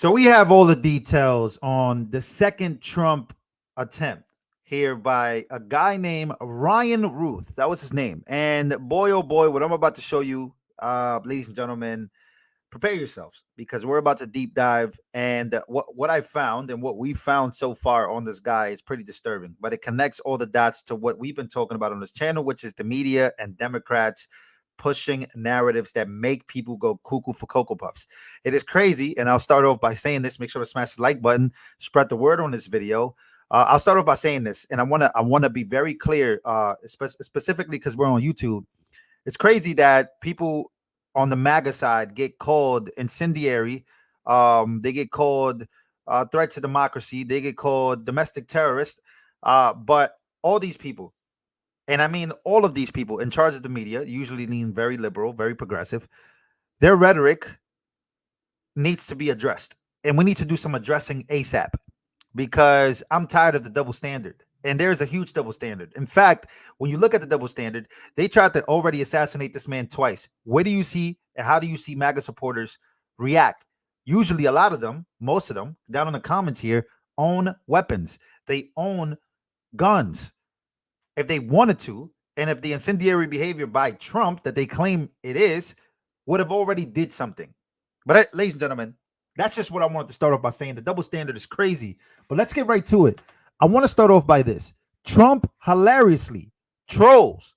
So we have all the details on the second Trump attempt here by a guy named Ryan Ruth. That was his name. And boy, oh boy, what I'm about to show you, ladies and gentlemen, prepare yourselves because we're about to deep dive. And what I found and what we found so far on this guy is pretty disturbing, but it connects all the dots to what we've been talking about on this channel, which is the media and Democrats pushing narratives that make people go cuckoo for Cocoa Puffs. It is crazy. And I'll start off by saying this. Make sure to smash the like button, spread the word on this video. I'll start off by saying this, and I want to be very clear, specifically because we're on YouTube. It's crazy that people on the MAGA side get called incendiary. They get called threat to democracy. They get called domestic terrorists. But all these people, and I mean all of these people in charge of the media, usually lean very liberal, very progressive. Their rhetoric needs to be addressed, and we need to do some addressing ASAP because I'm tired of the double standard. And there's a huge double standard. In fact, when you look at the double standard, they tried to already assassinate this man twice. Where do you see and how do you see MAGA supporters react? Usually a lot of them, most of them, down in the comments here, own weapons. They own guns if they wanted to. And if the incendiary behavior by Trump that they claim it is would have already did something. But ladies and gentlemen, that's just what I wanted to start off by saying. The double standard is crazy. But let's get right to it. I want to start off by this. Trump hilariously trolls.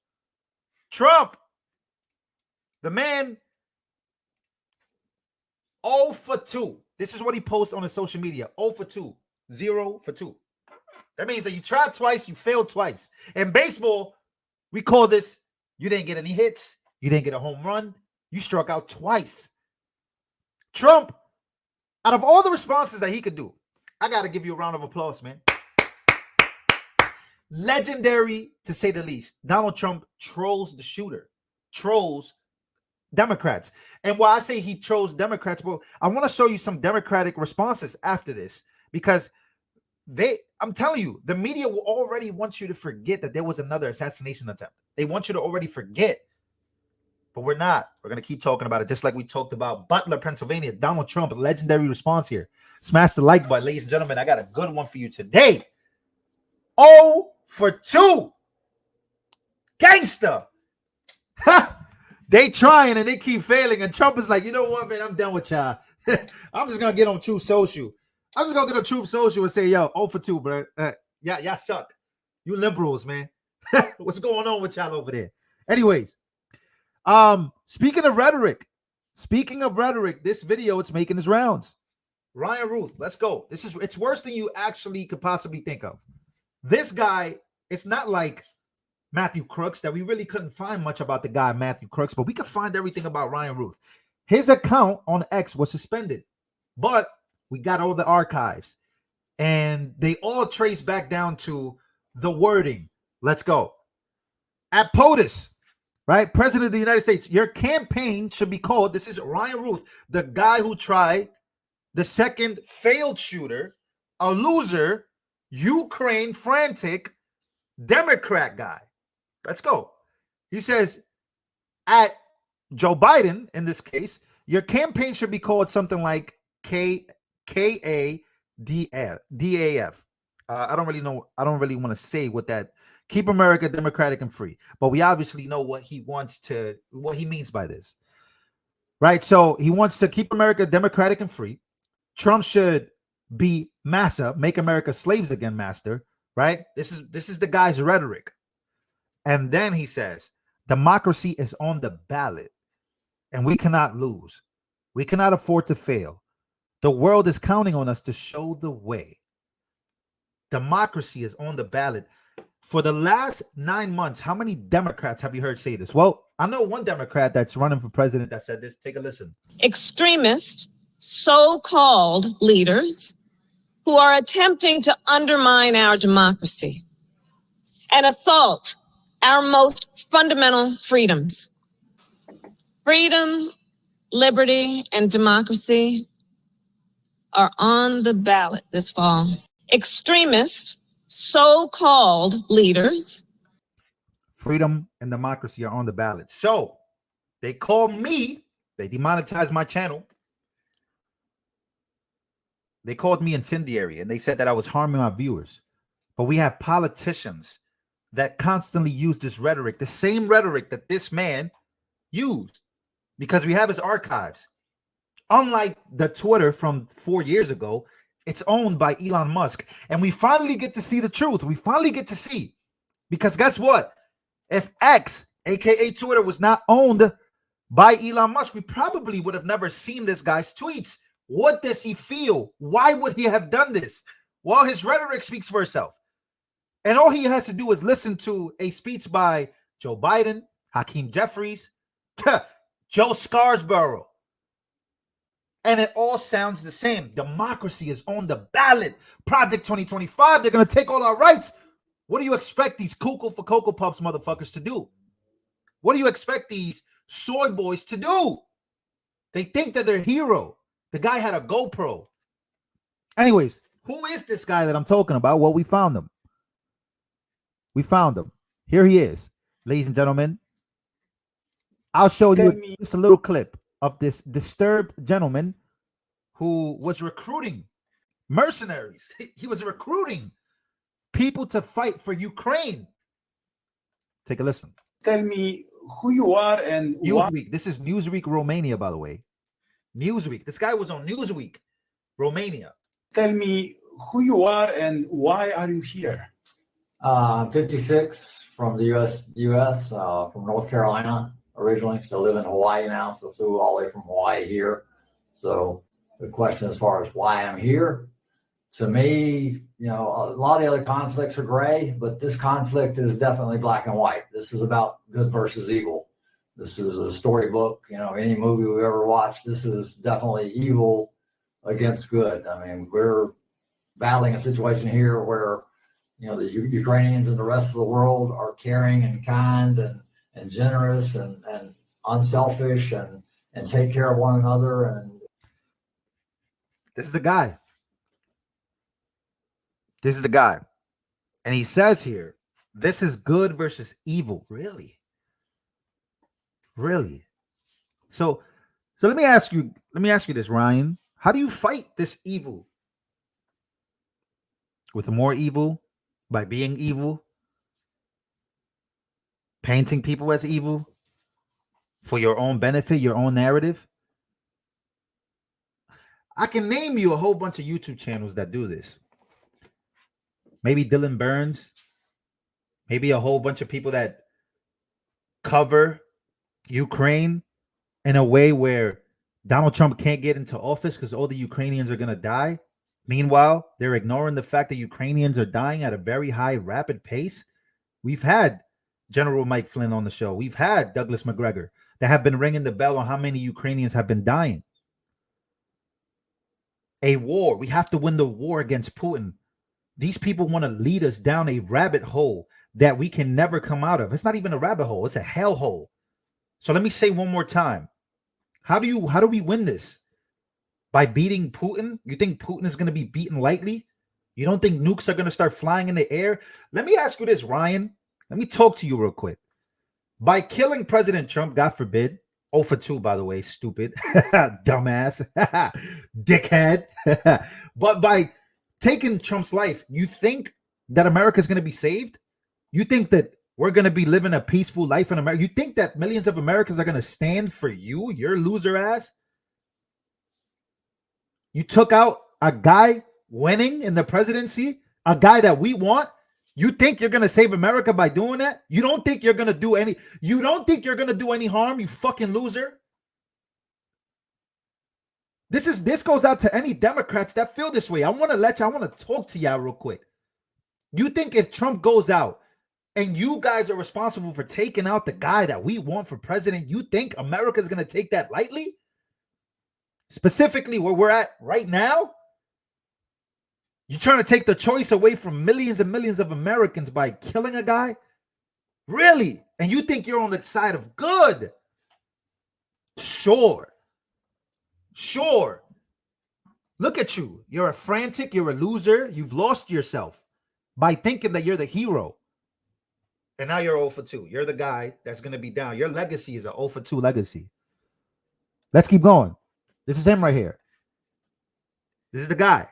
Trump, the man, 0 for 2. This is what he posts on his social media. 0 for 2. 0 for 2. That means that you tried twice, you failed twice. In baseball, we call this, you didn't get any hits, you didn't get a home run, you struck out twice. Trump, out of all the responses that he could do, I got to give you a round of applause, man. Legendary, to say the least. Donald Trump trolls the shooter, trolls Democrats. And while I say he trolls Democrats, well, I want to show you some Democratic responses after this because I'm telling you, the media will already want you to forget that there was another assassination attempt. They want you to already forget. But we're not. We're going to keep talking about it, just like we talked about Butler, Pennsylvania. Donald Trump, a legendary response here. Smash the like button, ladies and gentlemen. I got a good one for you today. 0 for 2. Gangster. They trying and they keep failing. And Trump is like, you know what, man? I'm done with y'all. I'm just going to get on Truth Social. I'm just going to get on Truth Social and say, yo, 0 for 2, bro. Y'all suck. You liberals, man. What's going on with y'all over there? Anyways. Speaking of rhetoric, this video, it's making its rounds. Ryan Ruth, let's go. It's worse than you actually could possibly think of. This guy, it's not like Matthew Crooks that we really couldn't find much about the guy Matthew Crooks, but we could find everything about Ryan Ruth. His account on X was suspended, but we got all the archives and they all trace back down to the wording. Let's go. At POTUS, right? President of the United States, your campaign should be called, this is Ryan Ruth, the guy who tried the second failed shooter, a loser, Ukraine frantic Democrat guy. Let's go. He says, at Joe Biden, in this case, your campaign should be called something like KADAF. I don't really know. I don't really want to say what that. Keep America democratic and free. But we obviously know what he means by this. Right? So he wants to keep America democratic and free. Trump should be massa, make America slaves again, master. Right? This is the guy's rhetoric. And then he says, democracy is on the ballot and we cannot lose. We cannot afford to fail. The world is counting on us to show the way. Democracy is on the ballot. For the last 9 months, how many Democrats have you heard say this? Well, I know one Democrat that's running for president that said this. Take a listen. Extremist, so-called leaders who are attempting to undermine our democracy and assault our most fundamental freedoms. Freedom, liberty, and democracy are on the ballot this fall. Extremist, so-called leaders. Freedom and democracy are on the ballot. So they call me, they demonetized my channel. They called me incendiary, and they said that I was harming my viewers. But we have politicians that constantly use this rhetoric, the same rhetoric that this man used, because we have his archives. Unlike the Twitter from 4 years ago, it's owned by Elon Musk. And we finally get to see the truth. We finally get to see. Because guess what? If X, aka Twitter, was not owned by Elon Musk, we probably would have never seen this guy's tweets. What does he feel? Why would he have done this? Well, his rhetoric speaks for itself. And all he has to do is listen to a speech by Joe Biden, Hakeem Jeffries, Joe Scarborough. And it all sounds the same. Democracy is on the ballot. Project 2025, they're going to take all our rights. What do you expect these cuckoo for Cocoa Puffs motherfuckers to do? What do you expect these soy boys to do? They think that they're hero. The guy had a GoPro. Anyways, who is this guy that I'm talking about? Well, we found him. We found him. Here he is, ladies and gentlemen. I'll show you just a little clip of this disturbed gentleman who was recruiting mercenaries. He was recruiting people to fight for Ukraine. Take a listen. Tell me who you are and Newsweek. This is Newsweek Romania, by the way. Newsweek. This guy was on Newsweek Romania. Tell me who you are and why are you here? I'm 56 from the U.S. From North Carolina originally. So live in Hawaii now. So flew all the way from Hawaii here. So the question as far as why I'm here, to me, you know, a lot of the other conflicts are gray, but this conflict is definitely black and white. This is about good versus evil. This is a storybook, you know, any movie we've ever watched. This is definitely evil against good. I mean, we're battling a situation here where, you know, the Ukrainians and the rest of the world are caring and kind and generous and unselfish and take care of one another. And this is the guy. This is the guy. And he says here, this is good versus evil. Really? Really? So let me ask you this, Ryan. How do you fight this evil? With more evil? By being evil? Painting people as evil? For your own benefit, your own narrative? I can name you a whole bunch of YouTube channels that do this. Maybe Dylan Burns. Maybe a whole bunch of people that cover Ukraine in a way where Donald Trump can't get into office because all the Ukrainians are going to die. Meanwhile, they're ignoring the fact that Ukrainians are dying at a very high, rapid pace. We've had General Mike Flynn on the show. We've had Douglas McGregor that have been ringing the bell on how many Ukrainians have been dying. A war. We have to win the war against Putin. These people want to lead us down a rabbit hole that we can never come out of. It's not even a rabbit hole. It's a hell hole. So let me say one more time. How do we win this? By beating Putin? You think Putin is going to be beaten lightly? You don't think nukes are going to start flying in the air? Let me ask you this, Ryan. Let me talk to you real quick. By killing President Trump, God forbid, 0 for 2, by the way, stupid, dumbass, dickhead. But by taking Trump's life, you think that America is going to be saved? You think that we're going to be living a peaceful life in America? You think that millions of Americans are going to stand for you, your loser ass? You took out a guy winning in the presidency, a guy that we want. You think you're going to save America by doing that? You don't think you're going to do any harm, you fucking loser? This goes out to any Democrats that feel this way. I want to talk to y'all real quick. You think if Trump goes out and you guys are responsible for taking out the guy that we want for president, you think America's going to take that lightly? Specifically where we're at right now? You're trying to take the choice away from millions and millions of Americans by killing a guy? Really? And you think you're on the side of good? Sure. Look at you. You're a frantic. You're a loser. You've lost yourself by thinking that you're the hero. And now you're 0 for 2. You're the guy that's going to be down. Your legacy is a 0 for 2 legacy. Let's keep going. This is him right here. This is the guy.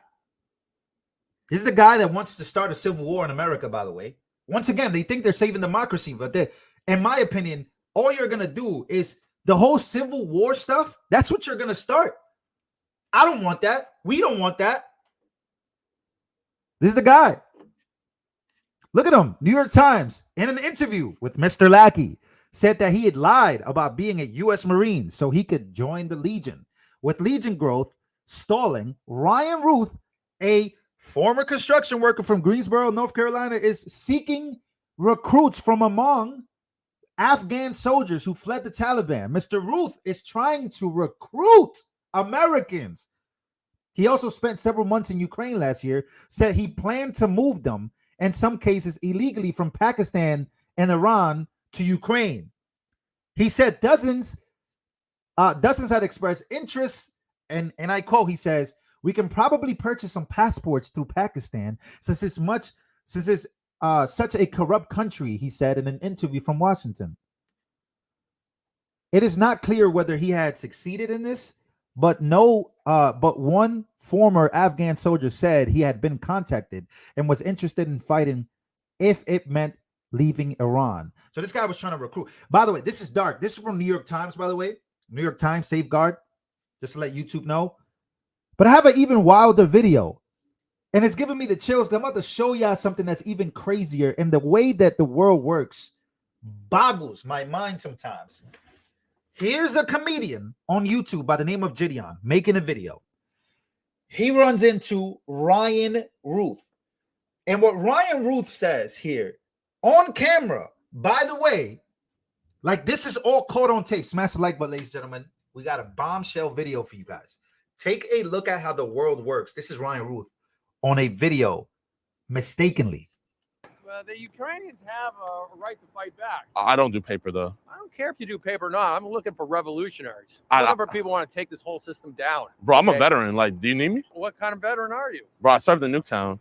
This is the guy that wants to start a civil war in America, by the way. Once again, they think they're saving democracy, but in my opinion, all you're going to do is the whole civil war stuff. That's what you're going to start. I don't want that. We don't want that. This is the guy. Look at him. New York Times, in an interview with Mr. Lackey, said that he had lied about being a U.S. Marine so he could join the Legion. With Legion growth stalling, Ryan Ruth, a former construction worker from Greensboro, North Carolina, is seeking recruits from among Afghan soldiers who fled the Taliban. Mr. Ruth is trying to recruit Americans. He also spent several months in Ukraine last year, said he planned to move them, in some cases illegally, from Pakistan and Iran to Ukraine. He said dozens had expressed interest, and I quote, he says, "We can probably purchase some passports through Pakistan since it's such a corrupt country," he said in an interview from Washington. It is not clear whether he had succeeded in this, but one former Afghan soldier said he had been contacted and was interested in fighting if it meant leaving Iran. So this guy was trying to recruit. By the way, this is dark. This is from New York Times, by the way. New York Times, safeguard, just to let YouTube know. But I have an even wilder video, and it's giving me the chills. I'm about to show y'all something that's even crazier, and the way that the world works boggles my mind sometimes. Here's a comedian on YouTube by the name of Gideon making a video. He runs into Ryan Ruth. And what Ryan Ruth says here on camera, by the way, like this is all caught on tape. Smash the like button, ladies and gentlemen. We got a bombshell video for you guys. Take a look at how the world works. This is Ryan Ruth on a video mistakenly. The Ukrainians have a right to fight back. I don't do paper, though. I don't care if you do paper or not. I'm looking for revolutionaries. Whatever people want to take this whole system down. Bro, I'm a veteran. Like, do you need me? What kind of veteran are you? Bro, I served in Nuketown.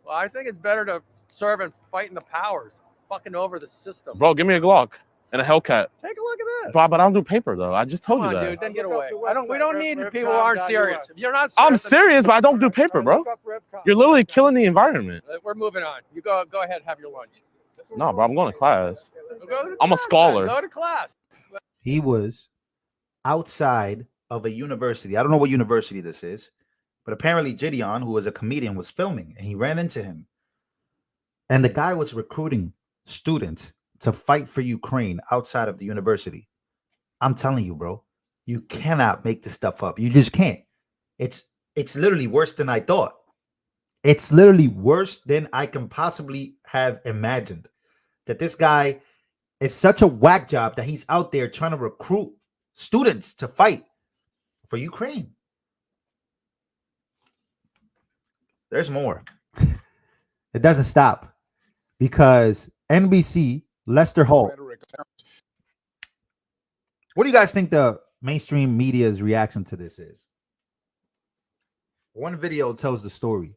Well, I think it's better to serve and fight in the powers, fucking over the system. Bro, give me a Glock and a Hellcat. Take a look at this. Bro, but I don't do paper, though. I just told you that. Dude, then get away. We don't need people who aren't serious. If you're not serious, I'm serious, but I don't do paper, bro. You're literally killing the environment. We're moving on. You go ahead, have your lunch. No, bro, I'm going to class. I'm a scholar. Go to class. He was outside of a university. I don't know what university this is, but apparently Gideon, who was a comedian, was filming, and he ran into him. And the guy was recruiting students to fight for Ukraine outside of the university. I'm telling you, bro, you cannot make this stuff up. You just can't. It's literally worse than I thought. It's literally worse than I can possibly have imagined. That this guy is such a whack job that he's out there trying to recruit students to fight for Ukraine. There's more. It doesn't stop because NBC, Lester Holt. What do you guys think the mainstream media's reaction to this is? One video tells the story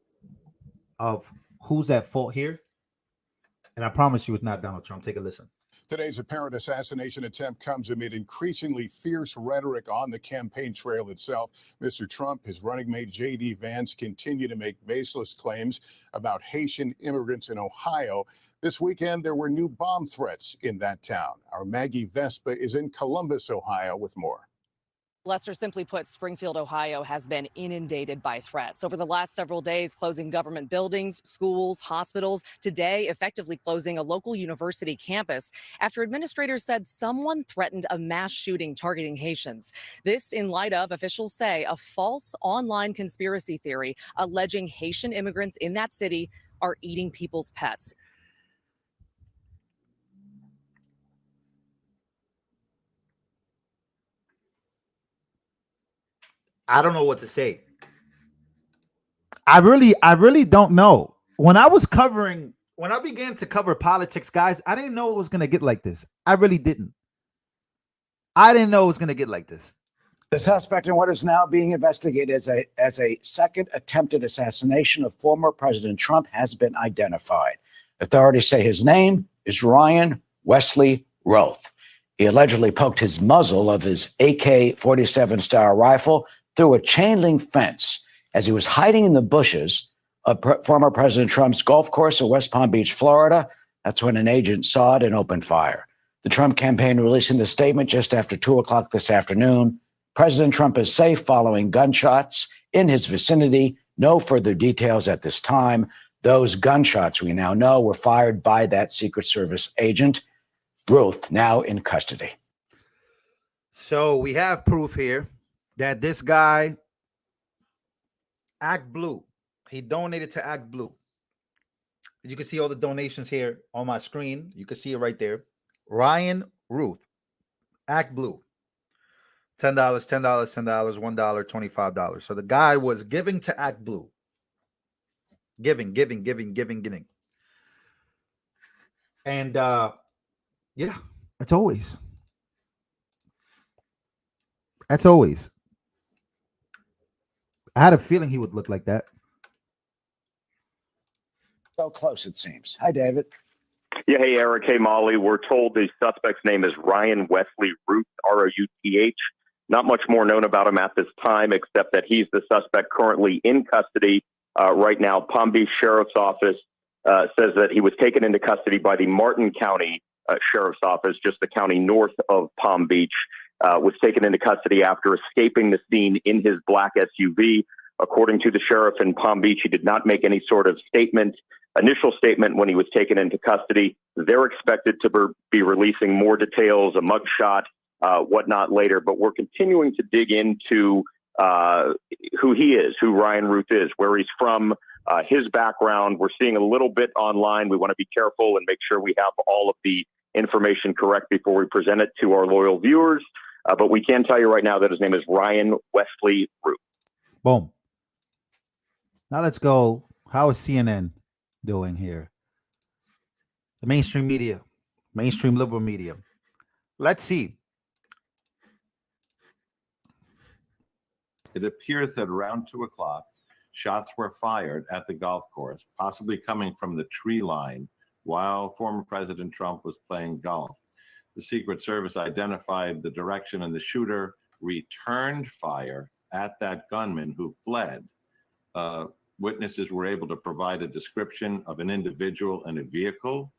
of who's at fault here. And I promise you it's not Donald Trump. Take a listen. Today's apparent assassination attempt comes amid increasingly fierce rhetoric on the campaign trail itself. Mr. Trump, his running mate J.D. Vance continue to make baseless claims about Haitian immigrants in Ohio. This weekend, there were new bomb threats in that town. Our Maggie Vespa is in Columbus, Ohio, with more. Lester, simply put, Springfield, Ohio has been inundated by threats over the last several days, closing government buildings, schools, hospitals. Today, effectively closing a local university campus after administrators said someone threatened a mass shooting targeting Haitians. This in light of, officials say, a false online conspiracy theory alleging Haitian immigrants in that city are eating people's pets. I don't know what to say. I really don't know. When I began to cover politics, guys, I didn't know it was going to get like this. I really didn't. I didn't know it was going to get like this. The suspect in what is now being investigated as a second attempted assassination of former President Trump has been identified. Authorities say his name is Ryan Wesley Roth. He allegedly poked his muzzle of his AK-47 style rifle through a chain link fence as he was hiding in the bushes of former President Trump's golf course in West Palm Beach, Florida. That's when an agent saw it and opened fire. The Trump campaign releasing the statement just after 2 o'clock this afternoon. President Trump is safe following gunshots in his vicinity. No further details at this time. Those gunshots, we now know, were fired by that Secret Service agent. Ruth, now in custody. So we have proof here that this guy, Act Blue, he donated to Act Blue. You can see all the donations here on my screen. You can see it right there. Ryan Ruth, Act Blue. $10, $10, $10, $1, $25. So the guy was giving to Act Blue. Giving. And yeah, that's always. I had a feeling he would look like that. So close, it seems. Hi, David. Yeah, hey, Eric. Hey, Molly. We're told the suspect's name is Ryan Wesley Ruth, R-O-U-T-H. Not much more known about him at this time, except that he's the suspect currently in custody right now. Palm Beach Sheriff's Office says that he was taken into custody by the Martin County Sheriff's Office, just the county north of Palm Beach, was taken into custody after escaping the scene in his black SUV. According to the sheriff in Palm Beach, he did not make any sort of initial statement when he was taken into custody. They're expected to be releasing more details, a mugshot, whatnot later, but we're continuing to dig into who he is, who Ryan Ruth is, where he's from, his background. We're seeing a little bit online. We want to be careful and make sure we have all of the information correct before we present it to our loyal viewers. But we can tell you right now that his name is Ryan Wesley Ruth. Boom. Now let's go. How is CNN doing here? The mainstream media, mainstream liberal media. Let's see. It appears that around 2 o'clock, shots were fired at the golf course, possibly coming from the tree line while former President Trump was playing golf. The Secret Service identified the direction and the shooter returned fire at that gunman who fled. Witnesses were able to provide a description of an individual and a vehicle.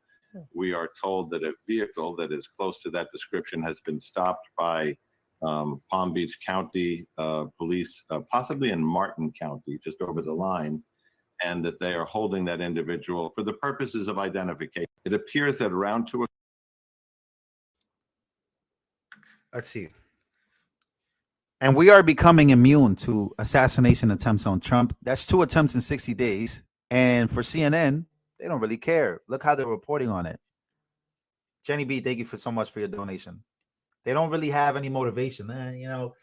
We are told that a vehicle that is close to that description has been stopped by Palm Beach County police, possibly in Martin County, just over the line, and that they are holding that individual for the purposes of identification. It appears that around 2 o'clock. Let's see. And we are becoming immune to assassination attempts on Trump. That's 2 attempts in 60 days. And for CNN, they don't really care. Look how they're reporting on it. Jenny B, thank you so much for your donation. They don't really have any motivation, you know.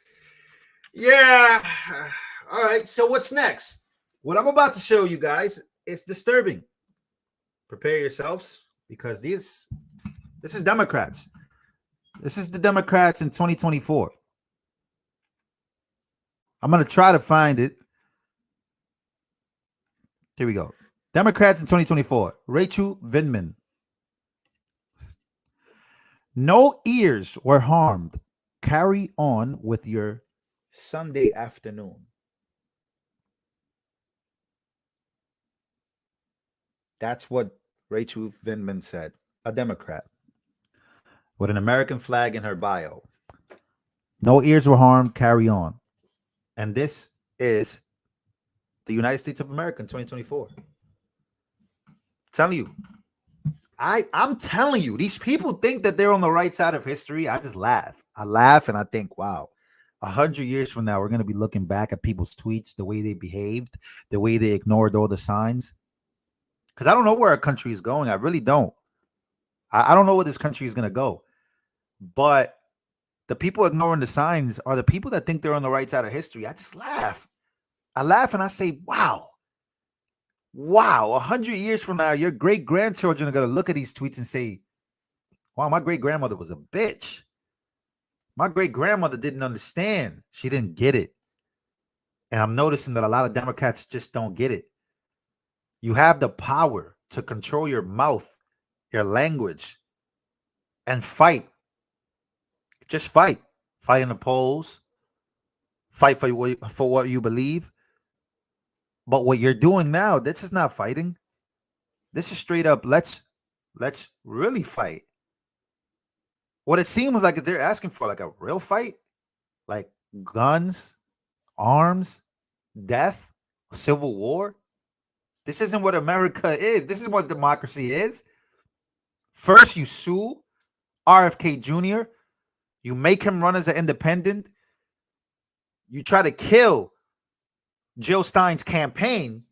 Yeah. All right. So what's next? What I'm about to show you guys is disturbing. Prepare yourselves, because this is Democrats. This is the Democrats in 2024. I'm going to try to find it. Here we go. Democrats in 2024. Rachel Vindman. No ears were harmed. Carry on with your Sunday afternoon. That's what Rachel Vindman said. A Democrat with an American flag in her bio. No ears were harmed. Carry on. And this is the United States of America in 2024. Telling you. I'm telling you, these people think that they're on the right side of history. I just laugh. I laugh and I think, wow, 100 years from now, we're going to be looking back at people's tweets, the way they behaved, the way they ignored all the signs. Because I don't know where our country is going. I really don't. I don't know where this country is going to go. But the people ignoring the signs are the people that think they're on the right side of history. I just laugh. I laugh and I say, wow. Wow. 100 years from now, your great-grandchildren are going to look at these tweets and say, wow, my great-grandmother was a bitch. My great-grandmother didn't understand. She didn't get it. And I'm noticing that a lot of Democrats just don't get it. You have the power to control your mouth, your language, and fight. Just fight. Fight in the polls. Fight for what you believe. But what you're doing now, this is not fighting. This is straight up, let's really fight. What it seems like is they're asking for like a real fight, like guns, arms, death, civil war. This isn't what America is. This is what democracy is. First, you sue RFK Jr., you make him run as an independent, you try to kill Jill Stein's campaign,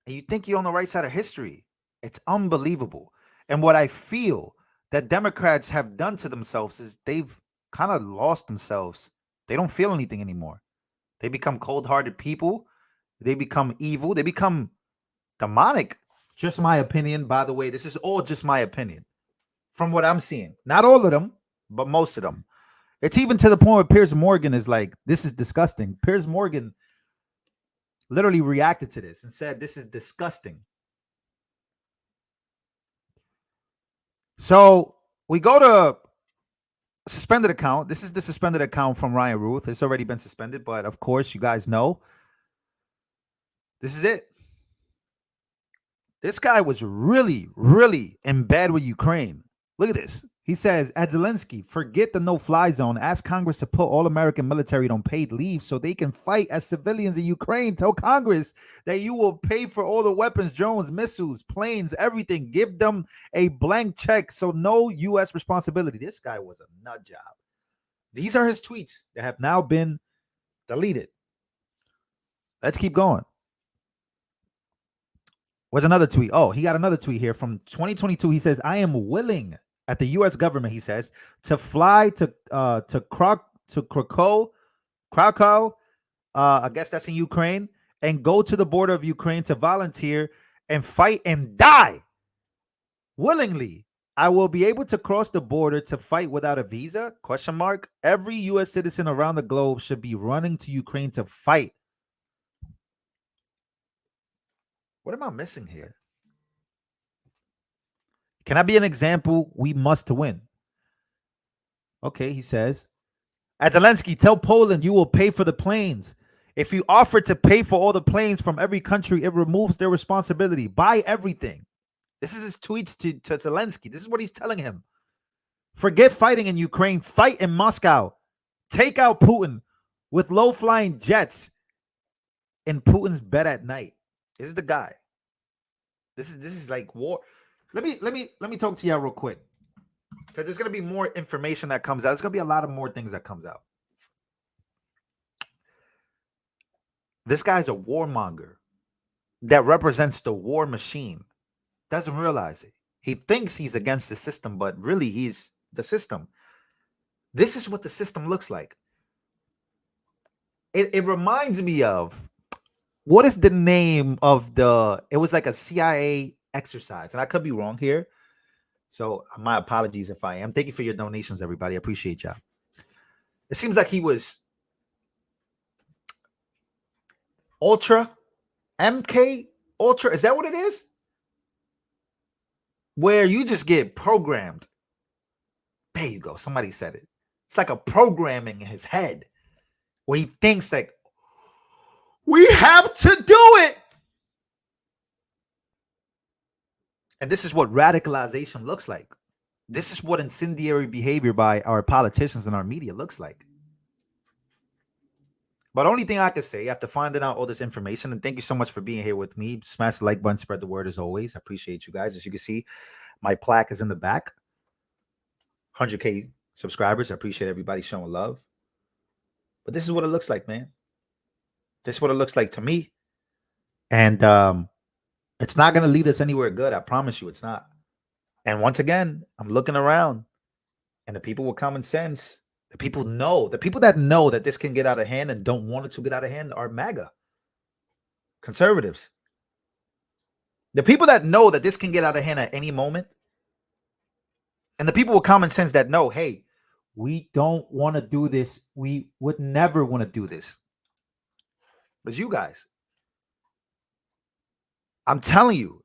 and you think you're on the right side of history. It's unbelievable. And what I feel that Democrats have done to themselves is they've kind of lost themselves. They don't feel anything anymore. They become cold-hearted people. They become evil. They become demonic. Just my opinion, by the way. This is all just my opinion from what I'm seeing. Not all of them, but most of them. It's even to the point where Piers Morgan is like, this is disgusting. Piers Morgan literally reacted to this and said, this is disgusting. So we go to suspended account. This is the suspended account from Ryan Ruth. It's already been suspended, but of course, you guys know this is it. This guy was really, really in bed with Ukraine. Look at this. He says, at Zelensky, forget the no-fly zone. Ask Congress to put all American military on paid leave so they can fight as civilians in Ukraine. Tell Congress that you will pay for all the weapons, drones, missiles, planes, everything. Give them a blank check, so no U.S. responsibility. This guy was a nut job. These are his tweets that have now been deleted. Let's keep going. Where's another tweet? Oh, he got another tweet here from 2022. He says, I am willing at the U.S. government, he says, to fly to Krakow, I guess that's in Ukraine, and go to the border of Ukraine to volunteer and fight and die. Willingly, I will be able to cross the border to fight without a visa? Question mark. Every U.S. citizen around the globe should be running to Ukraine to fight. What am I missing here? Can I be an example? We must win. Okay, he says. At Zelensky, tell Poland you will pay for the planes. If you offer to pay for all the planes from every country, it removes their responsibility. Buy everything. This is his tweets to Zelensky. This is what he's telling him. Forget fighting in Ukraine. Fight in Moscow. Take out Putin with low-flying jets in Putin's bed at night. This is the guy. This is like war. Let me talk to y'all real quick, because there's gonna be more information that comes out. There's gonna be a lot of more things that comes out. This guy's a warmonger that represents the war machine. Doesn't realize it. He thinks he's against the system, but really he's the system. This is what the system looks like. It reminds me of, what is the name of it was like a CIA exercise, and I could be wrong here. So my apologies if I am. Thank you for your donations, everybody. I appreciate y'all. It seems like he was MK Ultra. Is that what it is? Where you just get programmed. There you go. Somebody said it. It's like a programming in his head where he thinks like, we have to do it. And this is what radicalization looks like. This is what incendiary behavior by our politicians and our media looks like. But only thing I can say after finding out all this information, and thank you so much for being here with me. Smash the like button, spread the word as always. I appreciate you guys. As you can see, my plaque is in the back. 100K subscribers. I appreciate everybody showing love. But this is what it looks like, man. This is what it looks like to me. And it's not going to lead us anywhere good. I promise you it's not. And once again, I'm looking around, and the people with common sense, the people that know that this can get out of hand and don't want it to get out of hand are MAGA conservatives. The people that know that this can get out of hand at any moment, and the people with common sense that know, hey, we don't want to do this. We would never want to do this. But you guys, I'm telling you.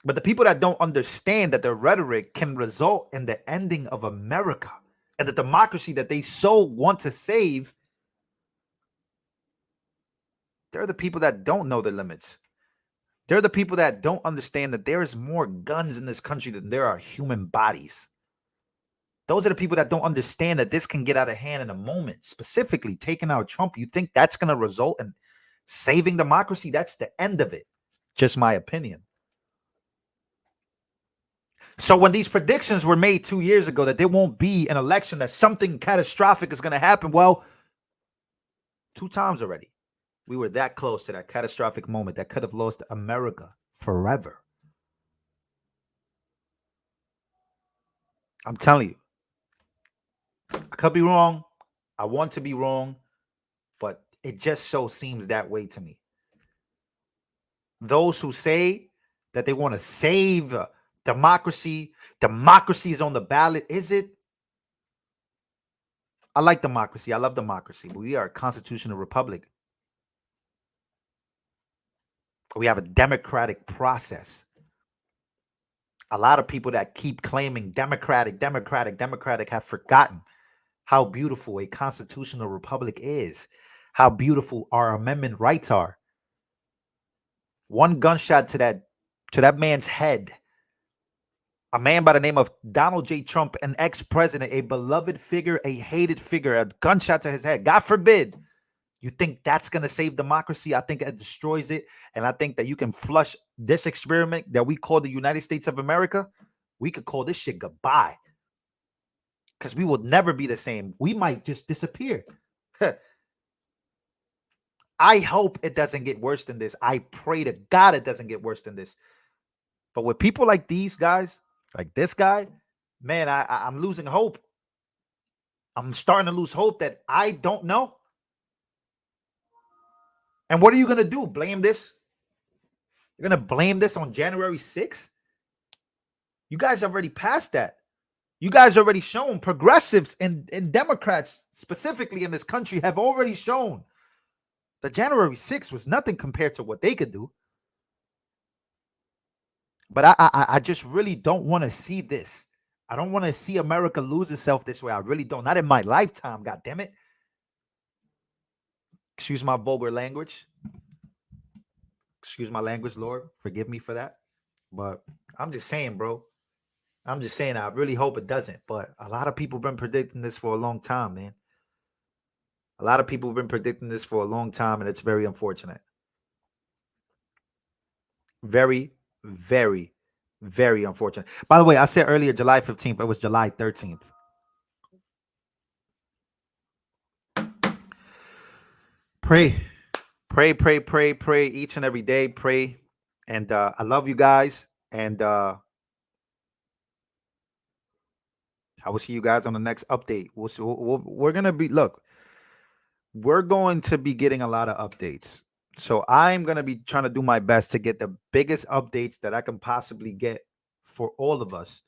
But the people that don't understand that their rhetoric can result in the ending of America and the democracy that they so want to save They're the people that don't know the limits. They're the people that don't understand that there is more guns in this country than there are human bodies. Those are the people that don't understand that this can get out of hand in a moment. Specifically, taking out Trump, you think that's going to result in saving democracy? That's the end of it. Just my opinion. So when these predictions were made 2 years ago that there won't be an election, that something catastrophic is going to happen, well, 2 times already. We were that close to that catastrophic moment that could have lost America forever. I'm telling you. I could be wrong. I want to be wrong. But it just so seems that way to me. Those who say that they want to save democracy, democracy is on the ballot. Is it? I like democracy. I love democracy. But we are a constitutional republic. We have a democratic process. A lot of people that keep claiming democratic have forgotten how beautiful a constitutional republic is, how beautiful our amendment rights are. One gunshot to that man's head, a man by the name of Donald J. Trump, an ex-president, a beloved figure, a hated figure, a gunshot to his head. God forbid. You think that's going to save democracy? I think it destroys it. And I think that you can flush this experiment that we call the United States of America. We could call this shit goodbye. Because we will never be the same. We might just disappear. I hope it doesn't get worse than this. I pray to God it doesn't get worse than this. But with people like these guys, like this guy, man, I'm losing hope. I'm starting to lose hope that I don't know. And what are you going to do? Blame this? You're going to blame this on January 6th? You guys already passed that. You guys already shown, progressives and Democrats specifically in this country have already shown that January 6th was nothing compared to what they could do. But I just really don't want to see this. I don't want to see America lose itself this way. I really don't. Not in my lifetime, God damn it. Excuse my vulgar language. Excuse my language, Lord. Forgive me for that. But I'm just saying, bro. I'm just saying, I really hope it doesn't. But a lot of people have been predicting this for a long time, man. A lot of people have been predicting this for a long time, and it's very unfortunate. Very, very, very unfortunate. By the way, I said earlier July 15th. It was July 13th. Pray each and every day. Pray. And I love you guys. And I will see you guys on the next update. We're going to be, look, we're going to be getting a lot of updates. So I'm going to be trying to do my best to get the biggest updates that I can possibly get for all of us.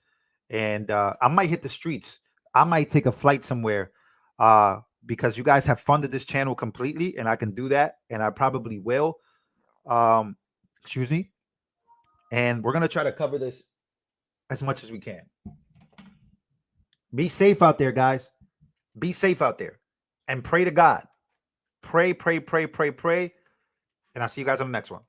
And I might hit the streets. I might take a flight somewhere because you guys have funded this channel completely, and I can do that, and I probably will. Excuse me. And we're going to try to cover this as much as we can. Be safe out there, guys. Be safe out there. And pray to God. Pray. And I'll see you guys on the next one.